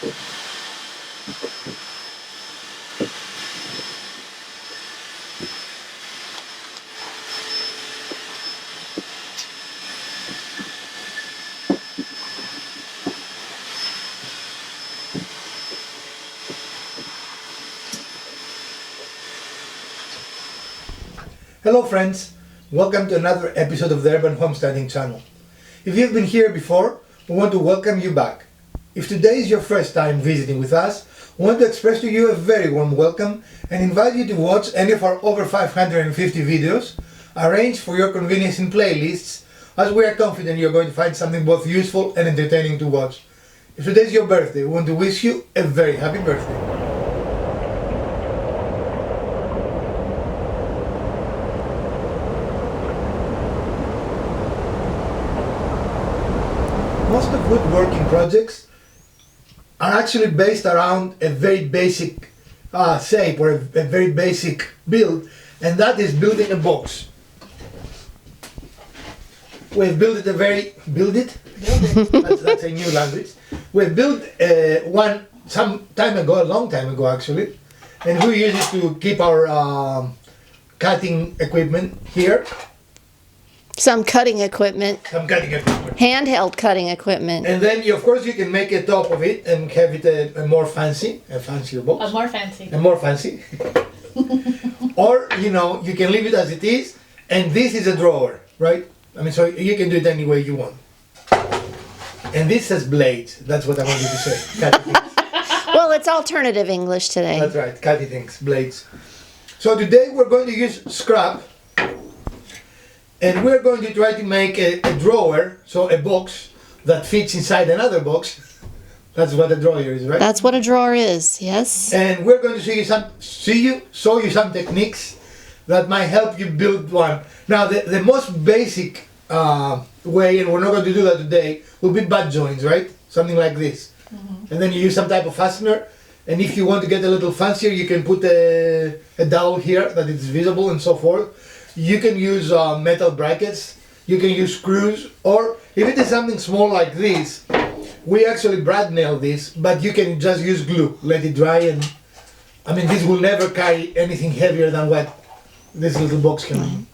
Hello friends, welcome to another episode of the Urban Homesteading channel. If you've been here before, we want to welcome you back. If today is your first time visiting with us, we want to express to you a very warm welcome and invite you to watch any of our over 550 videos arranged for your convenience in playlists, as we are confident you're going to find something both useful and entertaining to watch. If today is your birthday, we want to wish you a very happy birthday. Most of woodworking projects are actually based around a very basic shape or a very basic build, and that is building a box. We've built it that's a new language. We built one some time ago, a long time ago actually, and we use it to keep our cutting equipment here. Some cutting equipment. Handheld cutting equipment. And then, of course, you can make a top of it and have it a fancier box. A more fancy. Or, you can leave it as it is, and this is a drawer, right? I mean, so you can do it any way you want. And this has blades. That's what I wanted to say. Cutty things. Well, it's alternative English today. That's right, cutty things, blades. So today we're going to use scrap. And we're going to try to make a drawer, so a box that fits inside another box. That's what a drawer is, right? That's what a drawer is, yes. And we're going to show you some techniques that might help you build one. Now, the most basic way, and we're not going to do that today, will be butt joints, right? Something like this. Mm-hmm. And then you use some type of fastener. And if you want to get a little fancier, you can put a dowel here that is visible and so forth. You can use metal brackets, you can use screws, or if it is something small like this, we actually brad nail this, but you can just use glue, let it dry, and I mean this will never carry anything heavier than what this little box can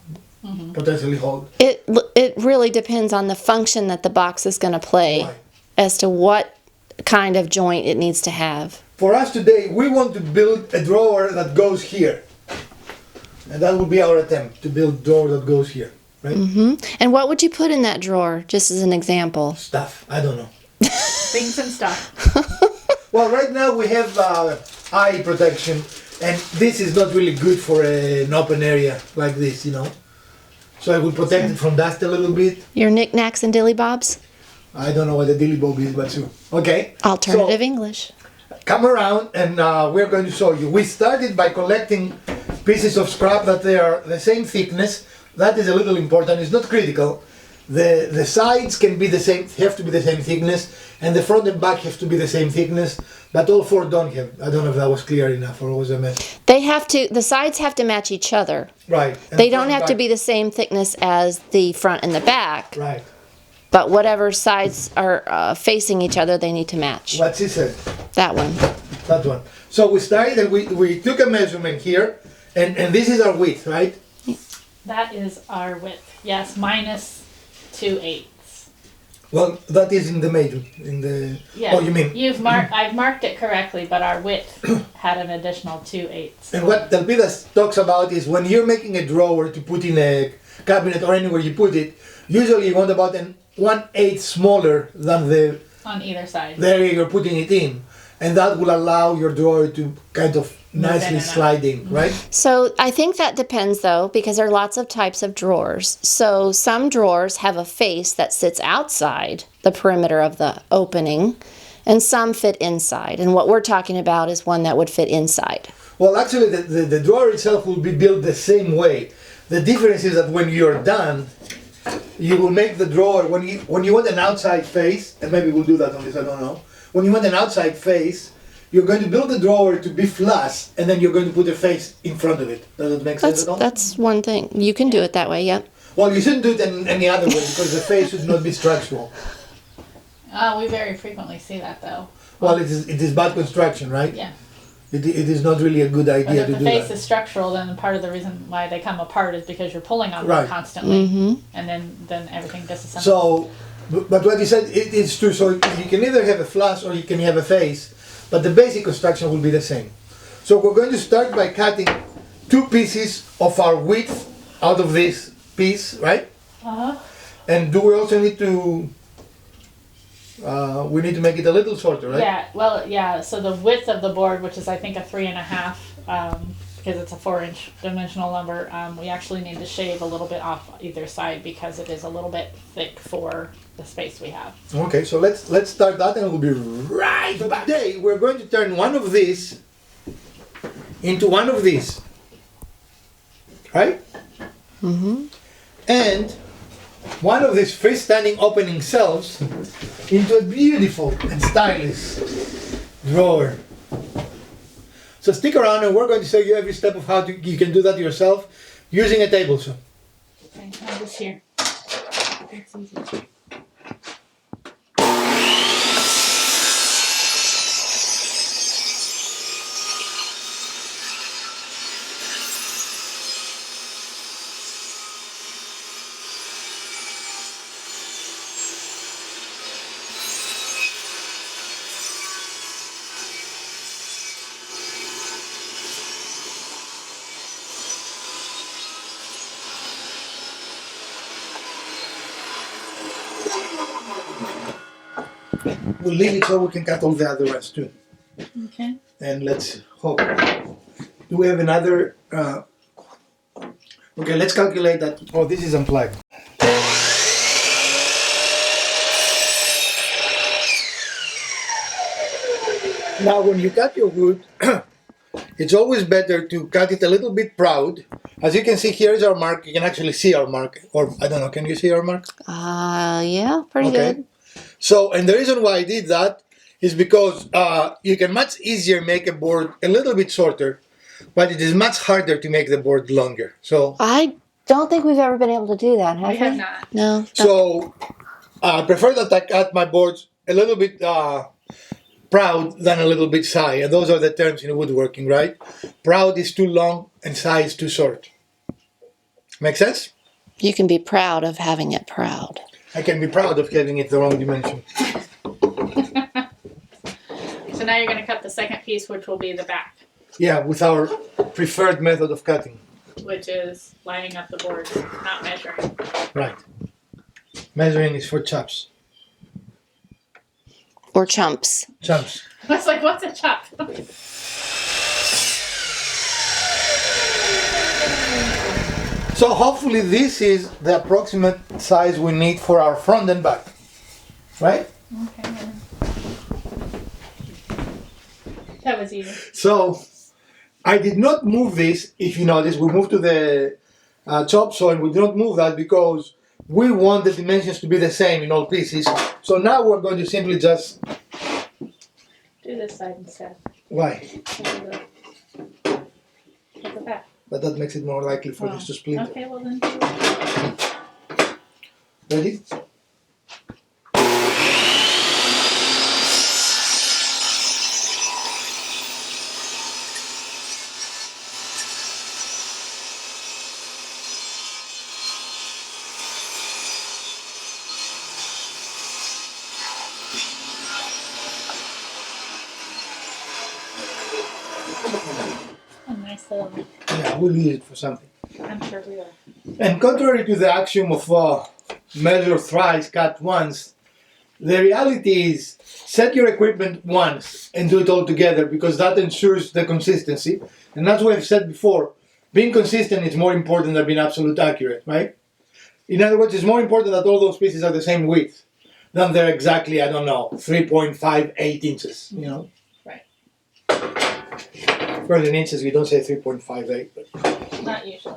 potentially hold. It really depends on the function that the box is going to play, right, as to what kind of joint it needs to have. For us today, we want to build a drawer that goes here. And that will be our attempt to build a drawer that goes here, right? Mm-hmm. And what would you put in that drawer, just as an example? Stuff. I don't know. Things and stuff. Well, right now we have eye protection, and this is not really good for an open area like this, So I will protect it from dust a little bit. Your knickknacks and dillybobs? I don't know what a dillybob is, but sure. Okay. Alternative English. Come around, and we're going to show you. We started by collecting pieces of scrap that they are the same thickness. That is a little important. It's not critical. The sides can be the same, have to be the same thickness, and the front and back have to be the same thickness. But all four don't have. I don't know if that was clear enough or was a mess. The sides have to match each other. Right. They don't have to be the same thickness as the front and the back. Right. But whatever sides are facing each other, they need to match. What's he said? That one. That one. So we started and we took a measurement here, and this is our width, right? That is our width. Yes, minus 2/8. Well, that is in the major. Yeah. Oh, you mean? I've marked it correctly, but our width had an additional 2/8. And what Delpidas talks about is when you're making a drawer to put in a cabinet or anywhere you put it, usually you want about 1/8 smaller than the on either side. The area you're putting it in, and that will allow your drawer to kind of nicely slide in, right? So I think that depends though, because there are lots of types of drawers. So some drawers have a face that sits outside the perimeter of the opening, and some fit inside. And what we're talking about is one that would fit inside. Well, actually, the drawer itself will be built the same way. The difference is that when you're done, you will make the drawer, when you want an outside face, and maybe we'll do that on this, I don't know. When you want an outside face, you're going to build the drawer to be flush, and then you're going to put a face in front of it. Does it make sense at all? That's one thing. You can do it that way, yep. Well, you shouldn't do it in any other way, because the face should not be structural. We very frequently see that, though. Well, it is bad construction, right? Yeah. It is not really a good But idea if to the do face that. is structural, then part of the reason why they come apart is because you're pulling on Right. them constantly, and then everything disassembles. So, but what you said, it's true. So you can either have a flush or you can have a face, but the basic construction will be the same. So we're going to start by cutting 2 pieces of our width out of this piece, right? Uh-huh. And do we also need to, we need to make it a little shorter, right? Yeah, well, yeah, so the width of the board, which is I think a 3.5, because it's a 4-inch dimensional number, we actually need to shave a little bit off either side because it is a little bit thick for the space we have. Okay, so let's start that and we'll be right back. Today we're going to turn one of these into one of these, right? And one of these freestanding opening shelves into a beautiful and stylish drawer. So stick around and we're going to show you every step of how you can do that yourself using a table saw. Okay, I'll just here. It's easy. We'll leave it so we can cut all the other ones too. Okay. And let's hope. Do we have another? Okay, let's calculate that. Oh, this is unplugged. Now, when you cut your wood, it's always better to cut it a little bit proud. As you can see, here is our mark. You can actually see our mark. Or, I don't know, can you see our mark? Yeah, pretty good. So, and the reason why I did that is because you can much easier make a board a little bit shorter, but it is much harder to make the board longer. So, I don't think we've ever been able to do that, have we? We have not. No. so I prefer that I cut my boards a little bit proud than a little bit shy. And those are the terms in woodworking, right? Proud is too long and shy is too short. Make sense? You can be proud of having it proud. I can be proud of having it the wrong dimension. So now you're going to cut the second piece, which will be the back, Yeah, with our preferred method of cutting. which is lining up the board, not measuring. Right. Measuring is for chops. Or chumps. Chumps. I was like, what's a chop? So hopefully this is the approximate size we need for our front and back. Right? Okay. That was easy. So I did not move this. If you notice, we moved to the chop saw and we did not move that because we want the dimensions to be the same in all pieces. So now we're going to simply just... Do this side instead. Why? At the back. But that makes it more likely for this to split. Okay, well then do it. Ready? A nice little, Yeah, we'll use it for something. I'm sure we will. And contrary to the axiom of measure thrice, cut once, the reality is set your equipment once and do it all together because that ensures the consistency. And as we have said before, being consistent is more important than being absolute accurate, right? In other words, it's more important that all those pieces are the same width than they're exactly, I don't know, 3.58 inches, you know? Right. Of course, in inches, we don't say 3.58, but... Not usually.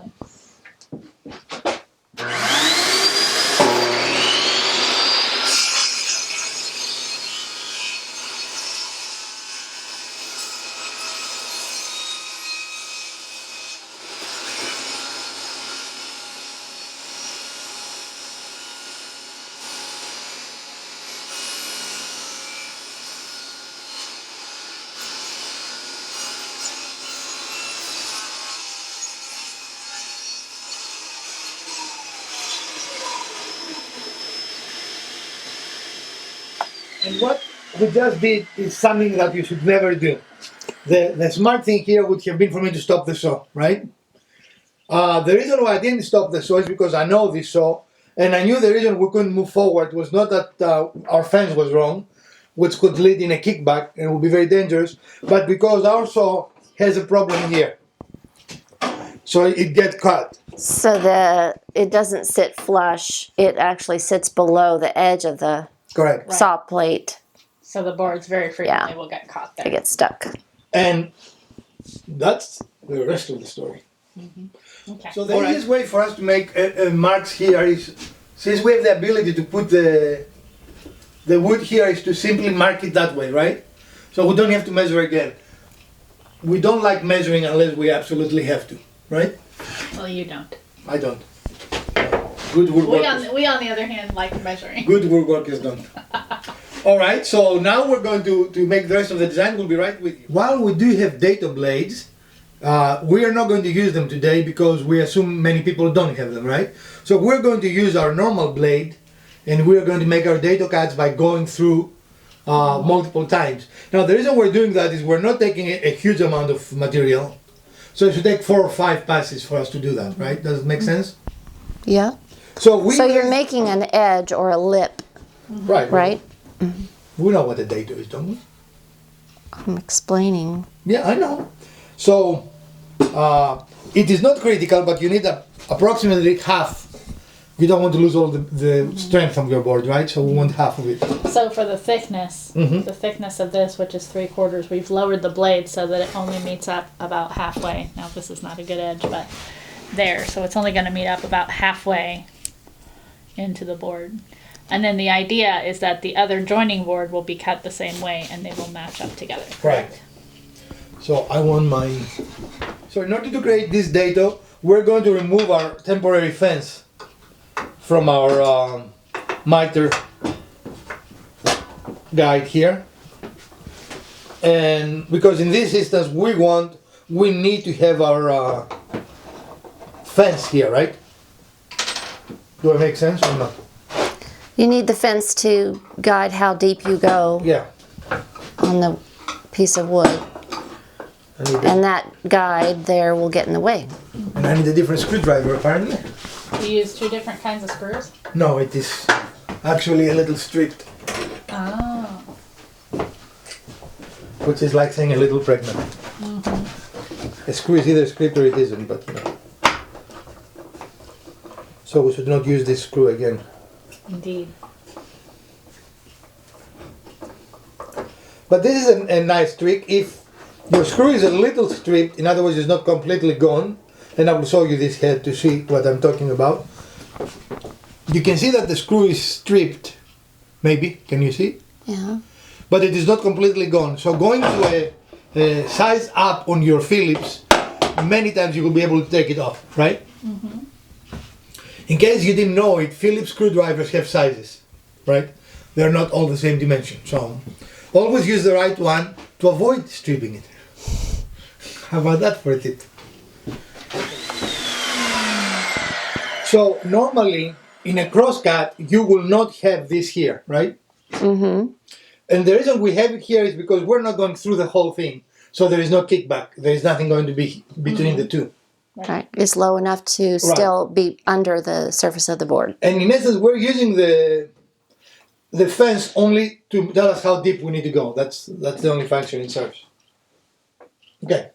what we just did is something that you should never do. The smart thing here would have been for me to stop the saw, right? The reason why I didn't stop the saw is because I know this saw, and I knew the reason we couldn't move forward was not that our fence was wrong, which could lead in a kickback and would be very dangerous, but because our saw has a problem here. So it gets cut. So it doesn't sit flush. It actually sits below the edge of the Correct. Right. saw plate. So the boards very frequently will get caught It there. gets stuck. And that's the rest of the story. Okay. So the easiest way for us to make marks here is, since we have the ability to put the wood here, is to simply mark it that way, right? So we don't have to measure again. We don't like measuring unless we absolutely have to, right? Well, you don't. I don't. Good woodwork. We on the other hand like measuring. Good woodwork is done. All right, so now we're going to make the rest of the design. We'll be right with you. While we do have dado blades, we are not going to use them today because we assume many people don't have them, right? So we're going to use our normal blade, and we're going to make our dado cuts by going through multiple times. Now the reason we're doing that is we're not taking a huge amount of material, so it should take 4 or 5 passes for us to do that, right? Does it make sense? Yeah. So So you're making an edge or a lip, right, right? We know what a dado is, don't we? I'm explaining. Yeah, I know. So it is not critical, but you need approximately half. You don't want to lose all the strength of your board, right? So we want half of it. So for the thickness of this, which is 3/4, we've lowered the blade so that it only meets up about halfway. Now this is not a good edge, but there. So it's only going to meet up about halfway into the board. And then the idea is that the other joining board will be cut the same way and they will match up together. Correct? So I want my... So in order to create this dado, we're going to remove our temporary fence from our miter guide here. And because in this instance we need to have our fence here, right? Do I make sense or not? You need the fence to guide how deep you go Yeah. on the piece of wood. And that guide there will get in the way. And I need a different screwdriver apparently. You use 2 different kinds of screws? No, it is actually a little stripped, Oh. which is like saying a little pregnant. A screw is either stripped or it isn't, but you know. So we should not use this screw again. Indeed. But this is a nice trick. If your screw is a little stripped, in other words, it's not completely gone, and I will show you this head to see what I'm talking about. You can see that the screw is stripped, maybe, can you see? Yeah. But it is not completely gone. So going to a size up on your Phillips, many times you will be able to take it off, right? In case you didn't know it, Phillips screwdrivers have sizes, right? They're not all the same dimension. So always use the right one to avoid stripping it. How about that for a tip? So normally in a crosscut you will not have this here, right? And the reason we have it here is because we're not going through the whole thing. So there is no kickback. There is nothing going to be between the two. Right. It's low enough to still be under the surface of the board. And in essence, we're using the fence only to tell us how deep we need to go. That's the only function it serves. Okay.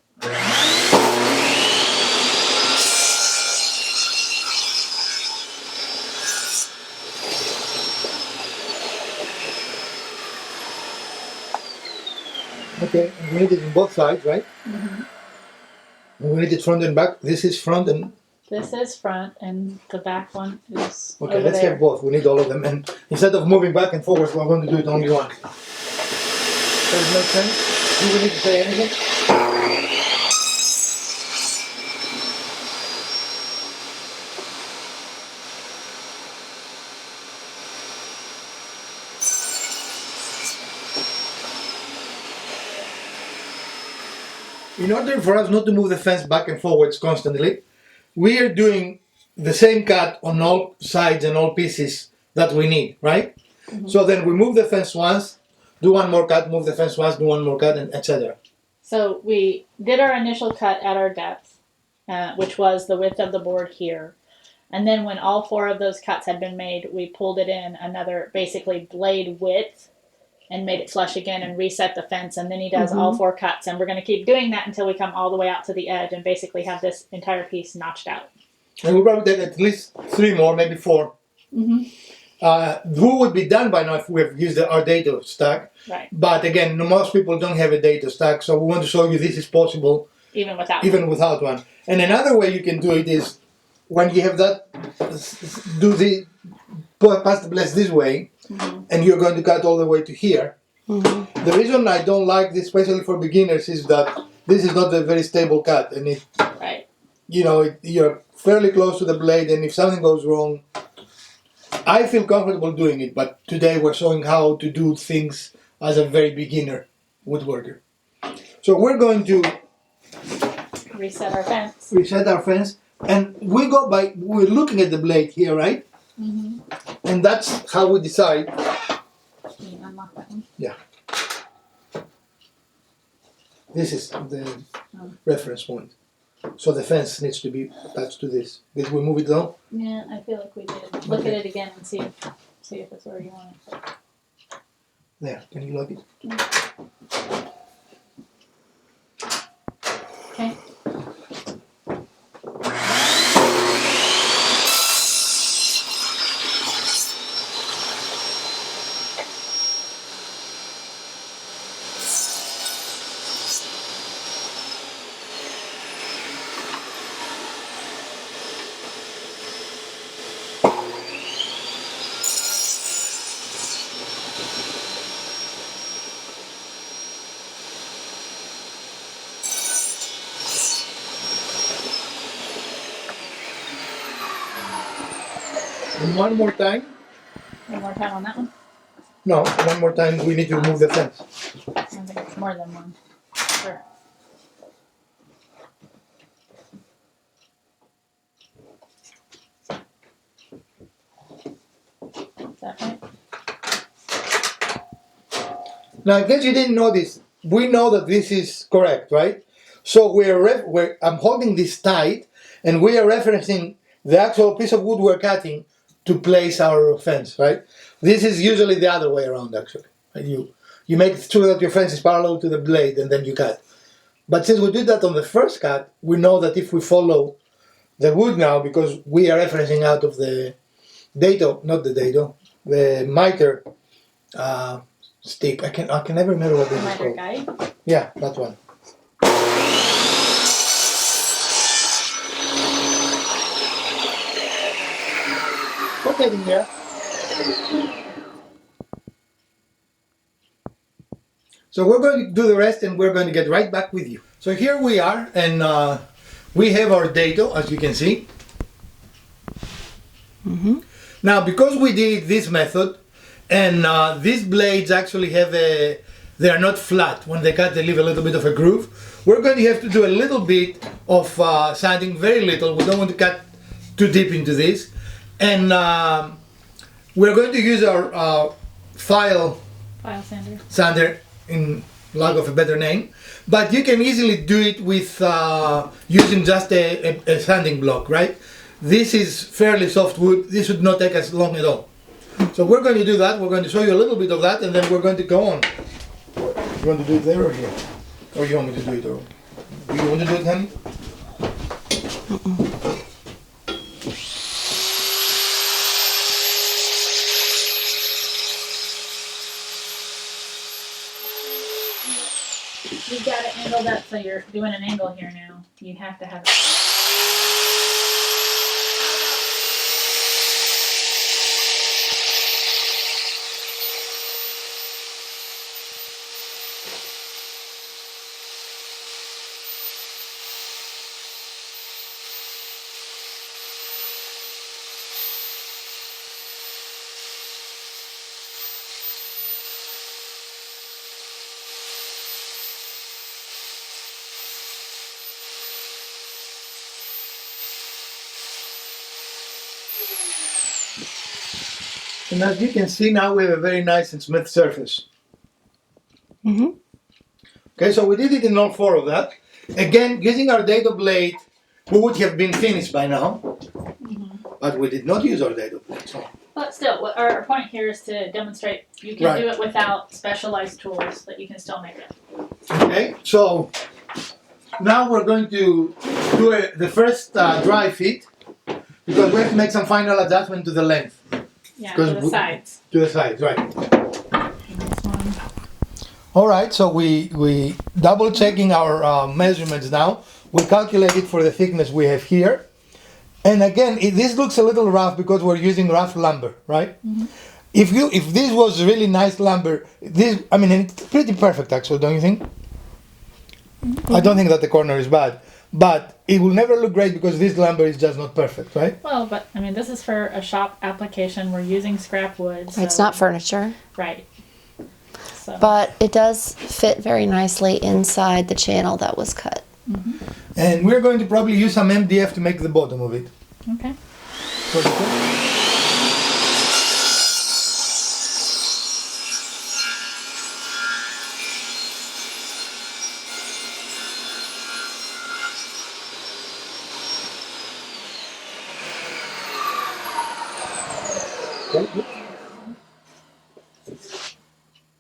Okay, and we need it on both sides, right? And we need it front and back. This is front and... This is front and the back one is Okay, over let's there. have both. We need all of them. And instead of moving back and forwards, we're going to do it only once. Does it make sense? Do we need to say anything? In order for us not to move the fence back and forwards constantly, we are doing the same cut on all sides and all pieces that we need, right? So then we move the fence once, do one more cut, move the fence once, do one more cut, and etc. So we did our initial cut at our depth, which was the width of the board here. And then when all 4 of those cuts had been made, we pulled it in another basically blade width and made it flush again and reset the fence. And then he does all 4 cuts. And we're going to keep doing that until we come all the way out to the edge and basically have this entire piece notched out. And we'll probably take at least 3 more, maybe 4. Who would be done by now if we have used our data stack. Right. But again, most people don't have a data stack, so we want to show you this is possible Even without one. And another way you can do it is when you have that, pass the blades this way, and you're going to cut all the way to here. The reason I don't like this, especially for beginners, is that this is not a very stable cut, and Right. You're fairly close to the blade, and if something goes wrong, I feel comfortable doing it. But today we're showing how to do things as a very beginner woodworker. So we're going to Reset our fence. reset our fence, and we're looking at the blade here, right? And that's how we decide. Can you unlock that one? This is the reference point. So the fence needs to be attached to this. Did we move it down? Yeah, I feel like we did. Look at it again and see if it's where you want it. There. Can you lock it? Okay. And one more time. One more time on that one. No, one more time. We need to remove the fence. I think it's more than one. Sure. Is that right? Now, in case you didn't know this, we know that this is correct, right? So I'm holding this tight, and we are referencing the actual piece of wood we're cutting to place our fence, right? This is usually the other way around, actually. You make sure that your fence is parallel to the blade, and then you cut. But since we did that on the first cut, we know that if we follow the wood now, because we are referencing out of the the miter stick. I can never remember what this is Miter called. guide. Yeah, that one. Okay, in there. So we're going to do the rest, and we're going to get right back with you. So here we are, and we have our dado, as you can see. Now, because we did this method, and these blades actually they are not flat. When they cut, they leave a little bit of a groove. We're going to have to do a little bit of sanding, very little. We don't want to cut too deep into this. And we're going to use our file sander, in lack of a better name. But you can easily do it with using just a sanding block, right? This is fairly soft wood. This should not take us long at all. So we're going to do that. We're going to show you a little bit of that, and then we're going to go on. You want to do it there or here? Or you want me to do it? Or do you want to do it, honey? You've got it angled up, so you're doing an angle here now. You have to have it. And as you can see now, we have a very nice and smooth surface. Okay, so we did it in all 4 of that. Again, using our dado blade, we would have been finished by now. But we did not use our dado blade. So. But still, what our point here is to demonstrate you can Right. do it without specialized tools, that you can still make it. Okay, so now we're going to do the first dry fit because we have to make some final adjustment to the length. Yeah, Because to the we- sides. To the sides, right. This one. All right, so we double checking our measurements now. We calculated for the thickness we have here. And again, this looks a little rough because we're using rough lumber, right? If this was really nice lumber, it's pretty perfect actually, don't you think? I don't think that the corner is bad, but it will never look great because this lumber is just not perfect, right? Well, but I mean, this is for a shop application. We're using scrap wood. So, It's not furniture, right. So, but it does fit very nicely inside the channel that was cut. And we're going to probably use some MDF to make the bottom of it. okay. So the-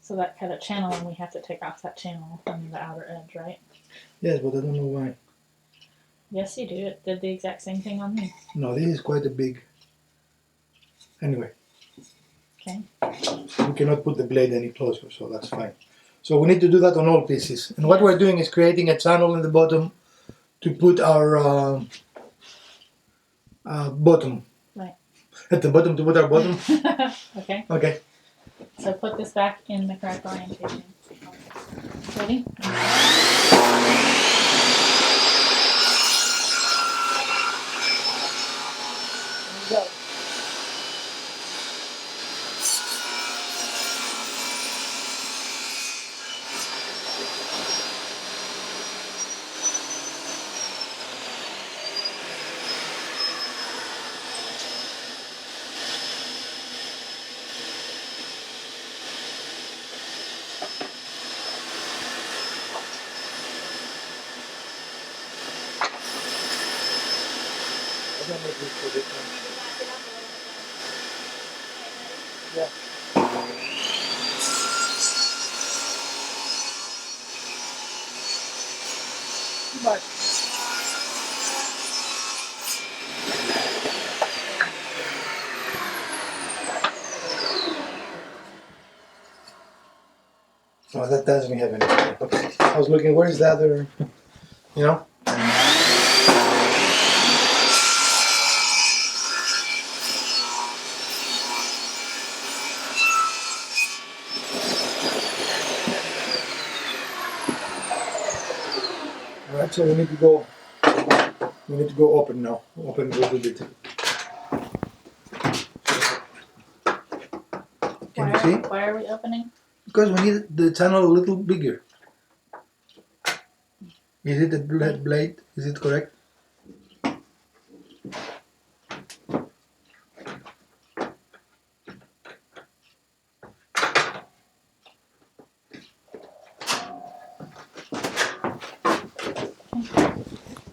So that cut a channel, and we have to take off that channel from the outer edge, right? Yes, but I don't know why. Yes, you do. It did the exact same thing on me. No, this is quite a big. Anyway, Okay. we cannot put the blade any closer, so that's fine. So we need to do that on all pieces. And what we're doing is creating a channel in the bottom to put our bottom. Right. At the bottom to put our bottom. Okay. Okay. So put this back in the correct orientation. Ready? Go. But Oh, that doesn't have anything. Okay. I was looking, where's the other, you know? Alright, so we need to go open now. Open a little bit. Can you see? why are we opening? Because we need the channel a little bigger. Is it a blade? Is it correct?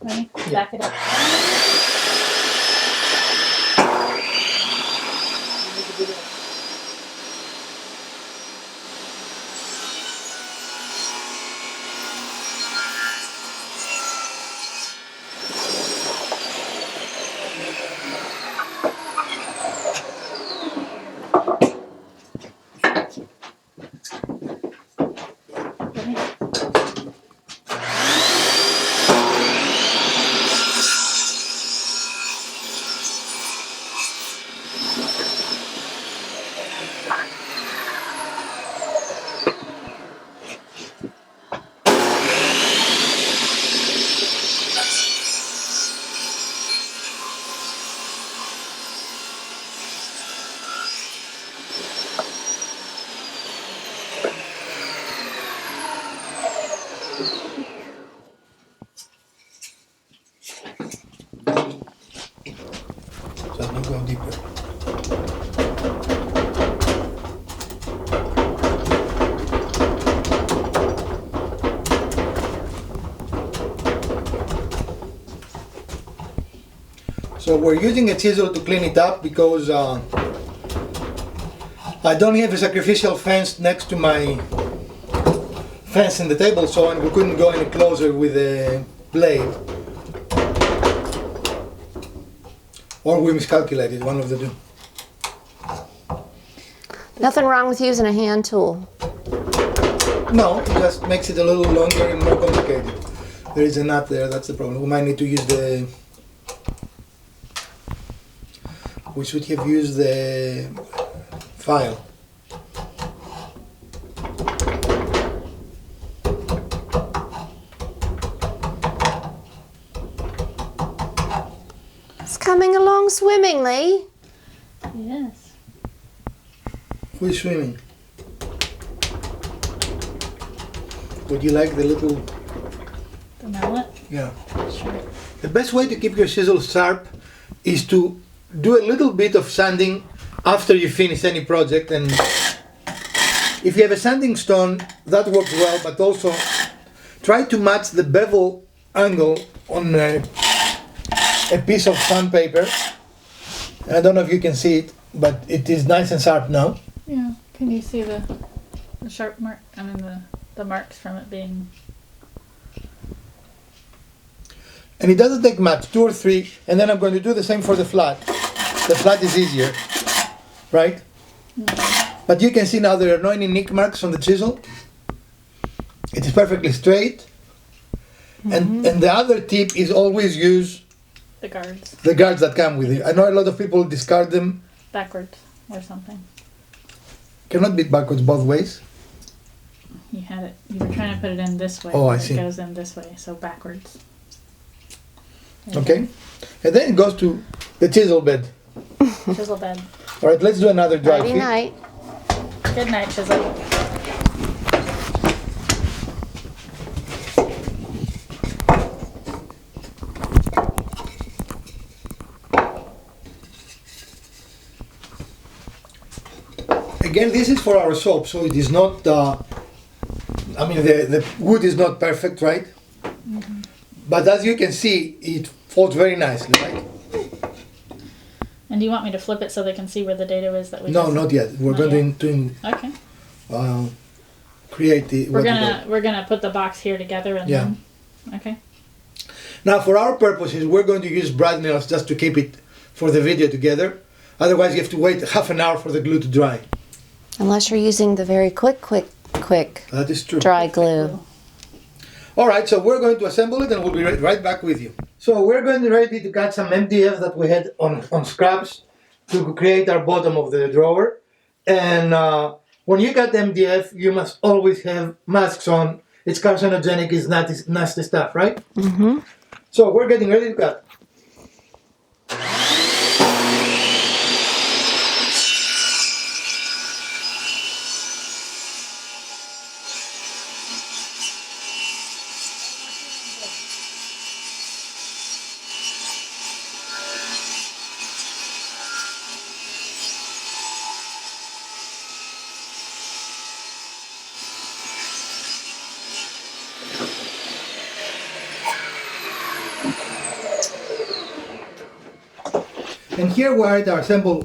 Ready? Back it up. Ready? So we're using a chisel to clean it up because I don't have a sacrificial fence next to my fence in the table saw, and we couldn't go any closer with a blade. Or we miscalculated, one of the two. Nothing wrong with using a hand tool. No, it just makes it a little longer and more complicated. There is a nut there, that's the problem. We might need to use the... We should have used the file. It's coming along swimmingly. Yes. Who is swimming? Would you like the little... The mallet? Yeah. Sure. The best way to keep your chisel sharp is to do a little bit of sanding after you finish any project. And if you have a sanding stone, that works well, but also try to match the bevel angle on a piece of sandpaper. I don't know if you can see it, but it is nice and sharp now. Yeah. Can you see the sharp mark? I mean the marks from it being. And it doesn't take much, 2 or 3, and then I'm going to do the same for the flat. The flat is easier, right? But you can see now there are no any nick marks on the chisel. It is perfectly straight. And the other tip is always use The guards the guards that come with it. I know a lot of people discard them. backwards or something. Cannot be backwards both ways. You had it. You were trying to put it in this way. Oh, I but see. It goes in this way, so backwards. Okay? And then it goes to the chisel bed. Chisel bed. Alright, let's do another dry Friday fit. night. Good night, chisel. Again, this is for our soap, so it is not, I mean, the wood is not perfect, right? But as you can see, it folds very nicely, right? And do you want me to flip it so they can see where the data is that we? No, just- not yet. We're Not going yet. to Okay. create the. We're what you call- we're gonna put the box here together and Yeah. then. Okay. Now, for our purposes, we're going to use brad nails just to keep it for the video together. Otherwise, you have to wait half an hour for the glue to dry. Unless you're using the very quick That is true. dry glue. All right, so we're going to assemble it and we'll be right back with you. So we're going to ready to cut some MDF that we had on scraps to create our bottom of the drawer. And when you cut MDF, you must always have masks on. It's carcinogenic, it's nasty stuff, right? Mm-hmm. So we're getting ready to cut. And here we are at our assemble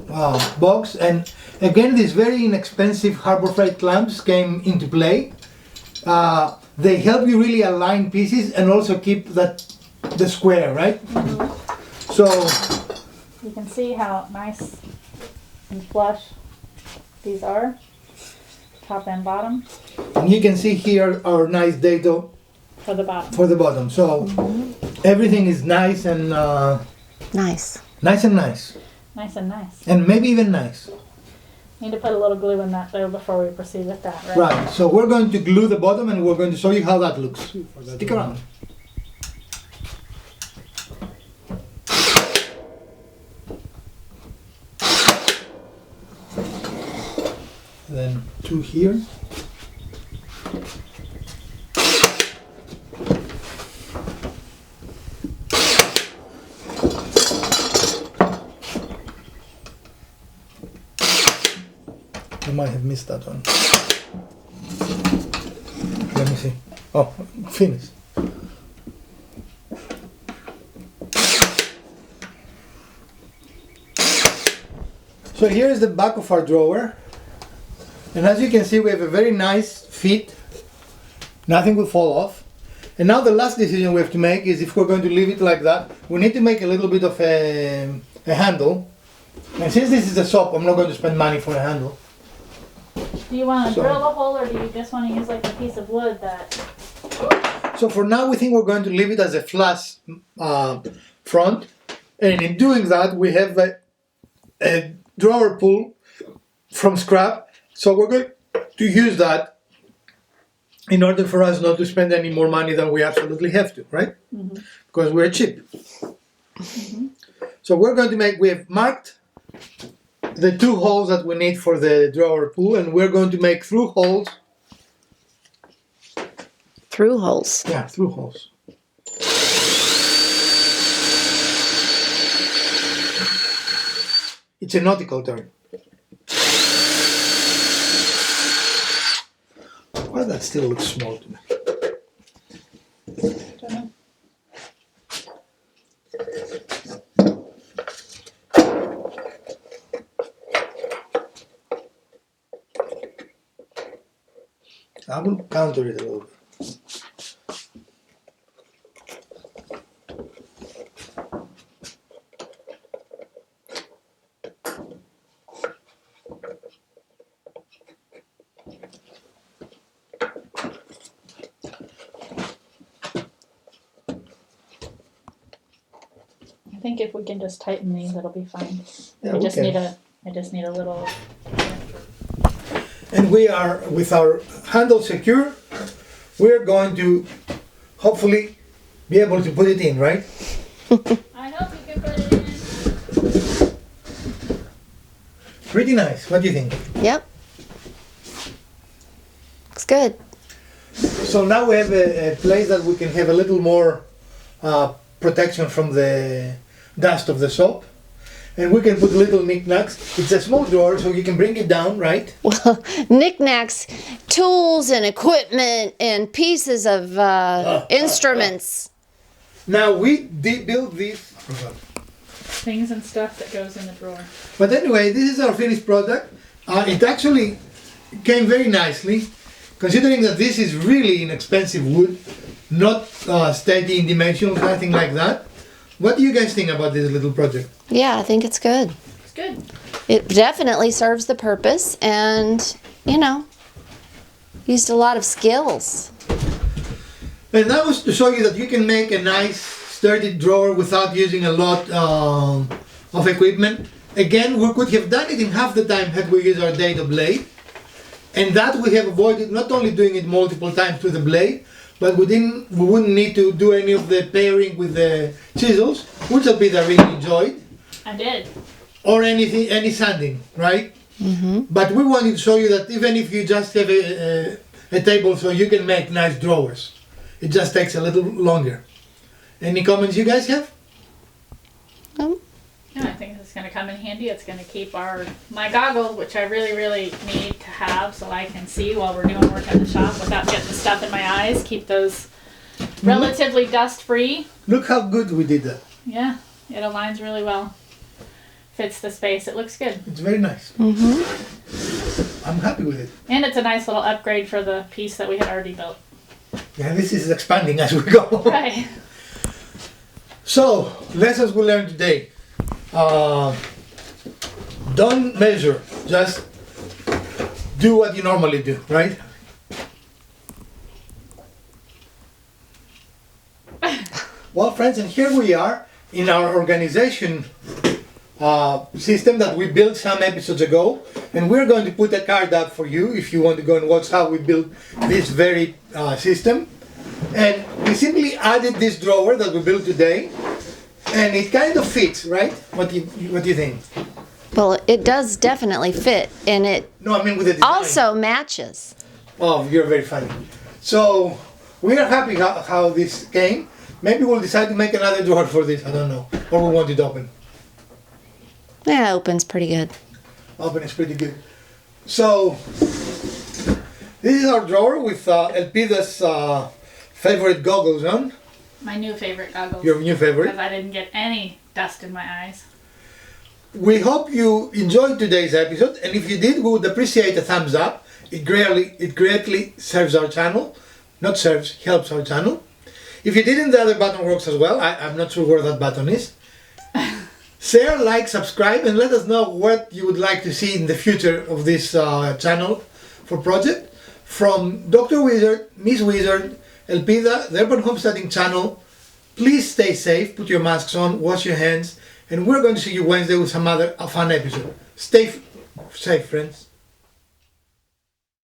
box, and again these very inexpensive Harbor Freight clamps came into play. They help you really align pieces and also keep the square, right? So You can see how nice and flush these are, top and bottom, and you can see here our nice dado for the bottom. for the bottom. So everything is nice and Nice. nice and nice, Nice and nice. and maybe even nice. Need to put a little glue in that though before we proceed with that, right? Right. So we're going to glue the bottom, and we're going to show you how that looks. Stick around. Then 2 here. I might have missed that one. Let me see. Oh, finished. So here is the back of our drawer. And as you can see, we have a very nice fit. Nothing will fall off. And now the last decision we have to make is if we're going to leave it like that, we need to make a little bit of a handle. And since this is a soap, I'm not going to spend money for a handle. Do you want to So- drill the hole, or do you just want to use like a piece of wood that? So for now, we think we're going to leave it as a flush front. And in doing that, we have a drawer pull from scrap. So we're going to use that in order for us not to spend any more money than we absolutely have to, right? Because we're cheap. So we're going to make, we have marked the 2 holes that we need for the drawer pull, and we're going to make through holes. Through holes. Yeah, through holes. It's a nautical term. Well, that still looks small to me. I will counter it a little bit. I think if we can just tighten these, it'll be fine. Yeah, I just okay. need a little. And we are, with our handle secure, we're going to hopefully be able to put it in, right? I hope you can put it in. Pretty nice. What do you think? Yep. Looks good. So now we have a place that we can have a little more protection from the dust of the soap. And we can put little knickknacks. It's a small drawer, so you can bring it down, right? Well, knickknacks, tools and equipment and pieces of instruments. Now we did build this. Things and stuff that goes in the drawer. But anyway, this is our finished product. It actually came very nicely, considering that this is really inexpensive wood, not steady in dimensions, nothing like that. What do you guys think about this little project? Yeah, I think it's good. It's good. It definitely serves the purpose and, you know, used a lot of skills. And that was to show you that you can make a nice sturdy drawer without using a lot of equipment. Again, we could have done it in half the time had we used our dado blade. And that we have avoided not only doing it multiple times with the blade, but we wouldn't need to do any of the pairing with the chisels, which a bit I really enjoyed, I did. or any sanding, right? But we wanted to show you that even if you just have a table so you can make nice drawers, it just takes a little longer. Any comments you guys have? Yeah, I think this is going to come in handy. It's going to keep my goggles, which I really, really need to have so I can see while we're doing work in the shop without getting the stuff in my eyes. Keep those relatively dust free. Look how good we did that. Yeah, it aligns really well. Fits the space. It looks good. It's very nice. I'm happy with it. And it's a nice little upgrade for the piece that we had already built. Yeah, this is expanding as we go. Right. So, lessons we learned today. Don't measure, just do what you normally do, right? Well, friends, and here we are in our organization system that we built some episodes ago, and we're going to put a card up for you if you want to go and watch how we built this very system. And we simply added this drawer that we built today, and it kind of fits, right? What do you think? Well, it does definitely fit, and it No, I mean with the design. also matches. Oh, you're very funny. So we are happy how this came. Maybe we'll decide to make another drawer for this. I don't know, or we want it open. Yeah, it opens pretty good. Open is pretty good. So this is our drawer with Elpida's favorite goggles on. My new favorite goggles. Your new favorite. Because I didn't get any dust in my eyes. we hope you enjoyed today's episode, and if you did, we would appreciate a thumbs up. It greatly serves our channel. Not serves, helps our channel. If you didn't, the other button works as well. I'm not sure where that button is. Share, like, subscribe, and let us know what you would like to see in the future of this channel for project. From Dr. Wizard, Miss Wizard, Elpida, the Urban Homesteading channel, please stay safe, put your masks on, wash your hands, and we're going to see you Wednesday with some other fun episode. Stay safe, friends.